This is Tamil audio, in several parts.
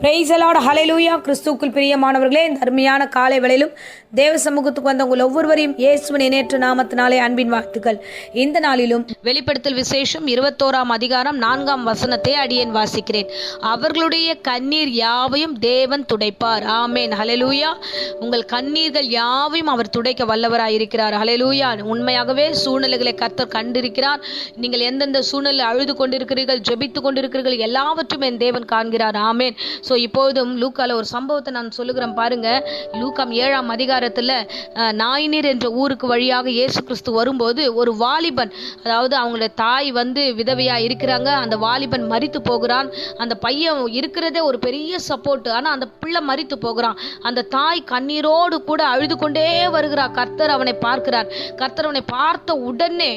பிரைஸ் தி லார்ட், ஹல்லேலூயா. கிறிஸ்துவுக்குள் பிரியமானவர்களே, இந்த அருமையான காலை வேளையிலும் தேவ சமூகத்துக்கு வந்த உங்கள் ஒவ்வொருவரையும் இயேசுவின் இணையற்ற நாமத்தினாலே அன்பின் வாழ்த்துக்கள். இந்த நாளிலும் வெளிப்படுத்தல் விசேஷம் 21ஆம் அதிகாரம் 4ஆம் வசனத்தை அடியேன் வாசிக்கிறேன். அவர்களுடைய கண்ணீர் யாவையும் தேவன் துடைப்பார். ஆமேன், ஹல்லேலூயா. உங்கள் கண்ணீர்கள் யாவையும் அவர் துடைக்க வல்லவராயிருக்கிறார். ஹல்லேலூயா. உண்மையாகவே சூழ்நிலைகளை கர்த்தர் கண்டிருக்கிறார். நீங்கள் எந்தெந்த சூழ்நிலை அழுது கொண்டிருக்கிறீர்கள், ஜெபித்து கொண்டிருக்கிறீர்கள், எல்லாவற்றும் என் தேவன் காண்கிறார். ஆமேன். ஸோ இப்போதும் லூக்கால ஒரு சம்பவத்தை நான் சொல்லுகிறேன் பாருங்க. லூக்காம் 7ஆம் அதிகாரத்தில் நாயினீர் என்ற ஊருக்கு வழியாக இயேசு கிறிஸ்து வரும்போது ஒரு வாலிபன், அதாவது அவங்களுடைய தாய் விதவையா இருக்கிறாங்க. அந்த வாலிபன் மரித்து போகிறான். அந்த பையன் இருக்கிறதே ஒரு பெரிய சப்போர்ட். ஆனால் அந்த பிள்ளை மரித்து போகிறான். அந்த தாய் கண்ணீரோடு கூட அழுது கொண்டே வருகிறார். கர்த்தர் அவனை பார்க்கிறார். கர்த்தர் அவனை பார்த்த உடனே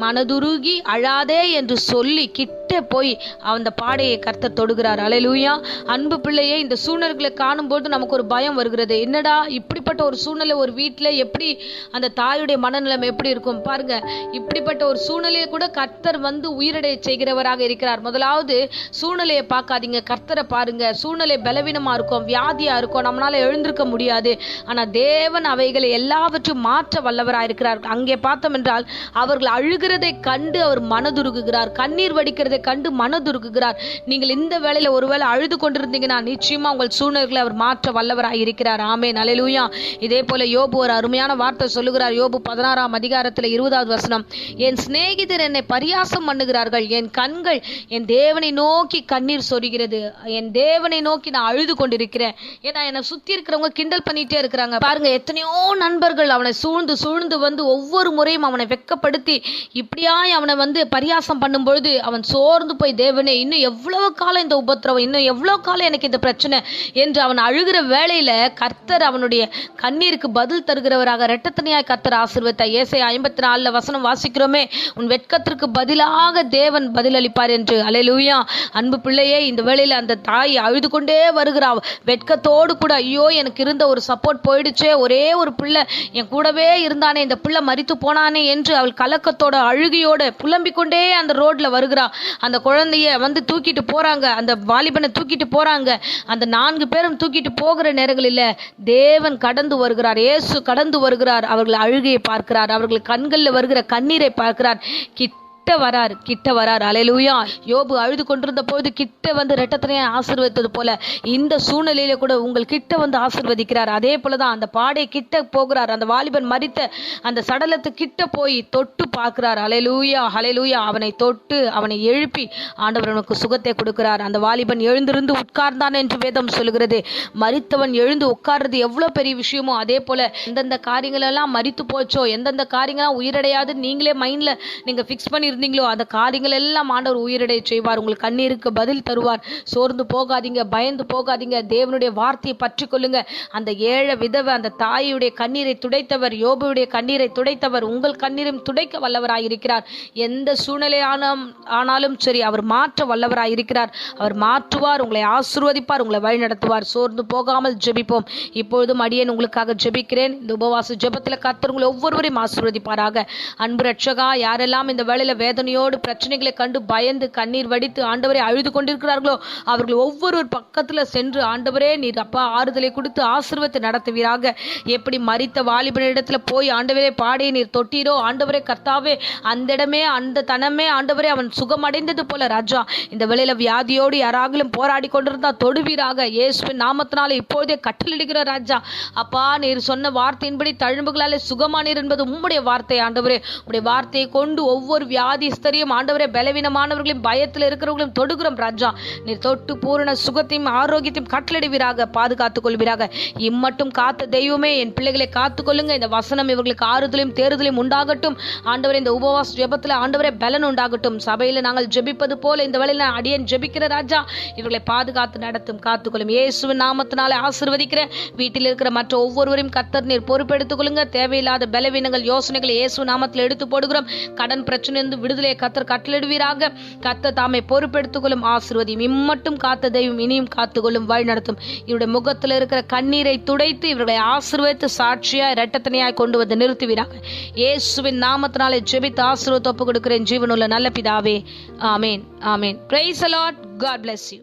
மனதுருகி அழாதே என்று சொல்லி கிட்ட போய் அந்த பாடையை கர்த்தர் தொடுகிறார். அல்லேலூயா. அன்பு பிள்ளையே, இந்த சூழ்நிலைகளை காணும்போது நமக்கு ஒரு பயம் வருகிறது. என்னடா இப்படிப்பட்ட ஒரு சூழ்நிலை ஒரு வீட்டில், எப்படி அந்த தாயுடைய மனநிலைமை எப்படி இருக்கும் பாருங்க. இப்படிப்பட்ட ஒரு சூழ்நிலையை கூட கர்த்தர் உயிரடைய செய்கிறவராக இருக்கிறார். முதலாவது சூழ்நிலையை பார்க்காதீங்க, கர்த்தரை பாருங்க. சூழ்நிலை பலவீனமா இருக்கும், வியாதியா இருக்கும், நம்மளால எழுந்திருக்க முடியாது. ஆனா தேவன் அவைகளை எல்லாவற்றையும் மாற்ற வல்லவராக இருக்கிறார். அங்கே பார்த்தோம் என்றால் அவர்கள் அழுகிறதை கண்டு அவர் மனதுருகுகிறார். கண்ணீர் வடிக்கிறதை கண்டு மனதுருகுகிறார். நீங்கள் இந்த வேளையில ஒருவேளை அழுது கொண்டிருந்தீங்கன்னா நிச்சயமா உங்கள் சூழ்நிலைகளை அவர் மாற்ற வல்லவராக இருக்கிறார். ஆமென், அல்லேலூயா. இதே போல யோபு ஒரு அருமையான வார்த்தை சொல்லுகிறார். யோபு 16ஆம் அதிகாரத்தில் 20வது வசனம், என் சிநேகிதர் என்னை பரியாசம் பண்ணுகிறார்கள், என் கண்கள் என் தேவனை நோக்கி கண்ணீர் சொரிகிறது. என் தேவனை நோக்கி நான் அழுது கொண்டிருக்கிறேன். ஏன்னா என்னை சுத்தி இருக்கிறவங்க கிண்டல் பண்ணிட்டே இருக்கிறாங்க பாருங்க. எத்தனையோ நண்பர்கள் அவனை சூழ்ந்து சூழ்ந்து ஒவ்வொரு முறையும் அவனை வெட்கப்படுத்தி இப்படியாய் அவனை பரியாசம் பண்ணும் பொழுது அவன் சோர்ந்து போய், தேவனே இன்னும் எவ்வளவு காலம் இந்த உபத்திரவம், இன்னும் எவ்வளவு காலம் எனக்கு இந்த பிரச்சனை என்று அவன் அழுகிற வேளையில கர்த்தர் அவனுடைய கண்ணீருக்கு பதில் தருகிறவராக இரட்டத்தனையாய் கர்த்தர் ஆசீர்வதித்தார். ஏசாயா 54 வசனம் வாசிக்கிறோமே, உன் வெட்கத்திற்கு பதிலாக தேவன் பதிலளிப்பார் என்று. அல்லேலூயா. அன்பு பிள்ளையே, இந்த வேளையில அந்த தாய் அழுது கொண்டே வருகிறாள். வெட்கத்தோடு கூட, ஐயோ எனக்கு இருந்த ஒரு சப்போர்ட் போயிடுச்சே, ஒரே ஒரு பிள்ளை என் கூடவே இருந்தானே, இந்த பிள்ளை மரித்து போனானே என்று அவள் கலக்கத்தோட அழுகையோட புலம்பிக் கொண்டே அந்த ரோட்ல வருகிறா. அந்த குழந்தைய தூக்கிட்டு போறாங்க, அந்த வாலிபனை தூக்கிட்டு போறாங்க. அந்த 4 பேரும் தூக்கிட்டு போகிற நேரங்களில் தேவன் கடந்து வருகிறார். இயேசு கடந்து வருகிறார். அவர்கள் அழுகையை பார்க்கிறார். அவர்கள் கண்களில் வருகிற கண்ணீரை பார்க்கிறார். கிட்ட வரார். அல்லேலூயா. யோபு அழுது கொண்டிருந்த போது கிட்ட இரட்டத்தனையை ஆசீர்வதித்தது போல இந்த சூழ்நிலையில கூட உங்கள் கிட்ட ஆசீர்வதிக்கிறார். அதே போலதான் அந்த பாடை கிட்ட போகிறார். அந்த வாலிபன் மரித்த அந்த சடலத்து கிட்ட போய் தொட்டு பார்க்கிறார். அல்லேலூயா, அல்லேலூயா. அவனை தொட்டு அவனை எழுப்பி ஆண்டவர் அவனுக்கு சுகத்தை கொடுக்கிறார். அந்த வாலிபன் எழுந்திருந்து உட்கார்ந்தான் என்று வேதம் சொல்லுகிறது. மரித்தவன் எழுந்து உட்கார்றது எவ்வளவு பெரிய விஷயமோ, அதே போல எந்தெந்த காரியங்கள் எல்லாம் மரித்து போச்சோ, எந்தெந்த காரியங்கள்லாம் உயிரடையாது நீங்களே மைண்ட்ல நீங்க பிக்ஸ் பண்ணி இருந்தீங்களோ, அந்த காரியங்கள் எல்லாம் ஆண்டவர் உயிரடைய செய்வார். உங்கள் கண்ணீருக்கு பதில் தருவார். சோர்ந்து போகாதீங்க, பயந்து போகாதீங்க. தேவனுடைய வார்த்தையை பற்றி கொள்ளுங்க. அந்த ஏழை விதவை அந்த தாயுடைய கண்ணீரை துடைத்தவர், யோபுடைய கண்ணீரை துடைத்தவர் உங்கள் கண்ணீரையும் துடைக்க வல்லவராயிருக்கிறார். எந்த சூழ்நிலை ஆனாலும் சரி, அவர் மாற்ற வல்லவராயிருக்கிறார். அவர் மாற்றுவார், உங்களை ஆசீர்வதிப்பார், உங்களை வழி நடத்துவார். சோர்ந்து போகாமல் ஜெபிப்போம். இப்பொழுதும் அடியேன் உங்களுக்காக ஜெபிக்கிறேன். இந்த உபவாச ஜெபத்தில் கர்த்தர் உங்களை ஒவ்வொருவரையும் ஆசீர்வதிப்பாராக. அன்பு ரட்சகா, யாரெல்லாம் இந்த வேளையில வேதனையோடு பிரச்சனைகளை கண்டு பயந்து கண்ணீர் வடித்து ஆண்டவரை அழுது கொண்டிருக்கிறார்களோ, அவர்கள் ஒவ்வொரு பக்கத்துல சென்று ஆண்டவரே நீர் அப்பா ஆறுதலை கொடுத்து ஆசீர்வத்தை நடத்துவீராக. எப்படி மரித்த வாலிபனிடத்துல போய் ஆண்டவரே பாடையை நீர் தொட்டீரோ, ஆண்டவரே கர்த்தாவே அந்த இடமே அந்த தனமே ஆண்டவரே அவன் சுகமடைந்தது போல ராஜா, இந்த வேளையில வியாதியோடு யாராகிலும் போராடி கொண்டிருந்தா தொடுவீராக. இயேசுவின் நாமத்தினால இப்போதே கட்டளிடுகிற ராஜா. அப்பா நீர் சொன்ன வார்த்தையின்படி தழும்புகளாலே சுகமானீர் என்பது உம்முடைய வார்த்தை. ஆண்டவரே உம்முடைய வார்த்தையை கொண்டு ஒவ்வொரு வியாதிஸ்தரையும் ஆண்டவரே பலவீனமானவர்களையும் பயத்தில் இருக்கிறவர்களையும் தொடுகிறோம் ராஜா. நீர் தொட்டு பூரண சுகத்தையும் ஆரோக்கியத்தையும் கட்டளிடுவீராக, பாதுகாத்துக் கொள்வீராக. இம்மட்டும் காத்த தெய்வமே, என் பிள்ளைகளை காத்துக் கொள்ளுங்க. இந்த வசனம் இவர்களுக்கு ஆறுதலையும் தேறுதலையும் உண்டாகட்டும். ஆண்டவரே இந்த உபவாச ஜெபத்தில் ஆண்டவரே பலன் உண்டாகட்டும். சபையில் நாங்கள் ஜெபிப்பது போல இந்த வேளையில் நான் அடியேன் ஜெபிக்கிற ராஜா, இவர்களை பாதுகாத்து நடத்தும், காத்துக்கொள்ளும். இயேசுவின் நாமத்தினாலே ஆசீர்வதிக்கிறேன். வீட்டில் இருக்கிற மற்ற ஒவ்வொருவரையும் கர்த்தர் நீர் பொறுப்பெடுத்துக் கொள்ளுங்க. தேவையில்லாத பலவீனங்கள் யோசனைகளை இயேசு நாமத்தில் எடுத்து போடுகிறோம். கடன் பிரச்சனை விடுதலையை கர்த்தர் கட்டளிடுவீராக. கர்த்தர் தாமே பொறுப்பெடுத்துக் கொள்ளும், ஆசீர்வதியும். இம்மட்டும் காத்த தெய்வம் இனியும் காத்துக்கொள்ளும், வழி நடத்தும். இவருடைய முகத்தில் இருக்கிற கண்ணீரை துடைத்து இவர்களை ஆசீர்வதித்து சாட்சியாய் இரட்டத்தனையாய் கொண்டு வந்து நிறுத்துவீராக. இயேசுவின் நாமத்தினாலே ஜெபித்து ஆசீர்வாதத்தை ஒப்புக் கொடுக்கிறேன் ஜீவனுள்ள நல்ல பிதாவே. ஆமேன், ஆமேன். Praise the lord. God bless you.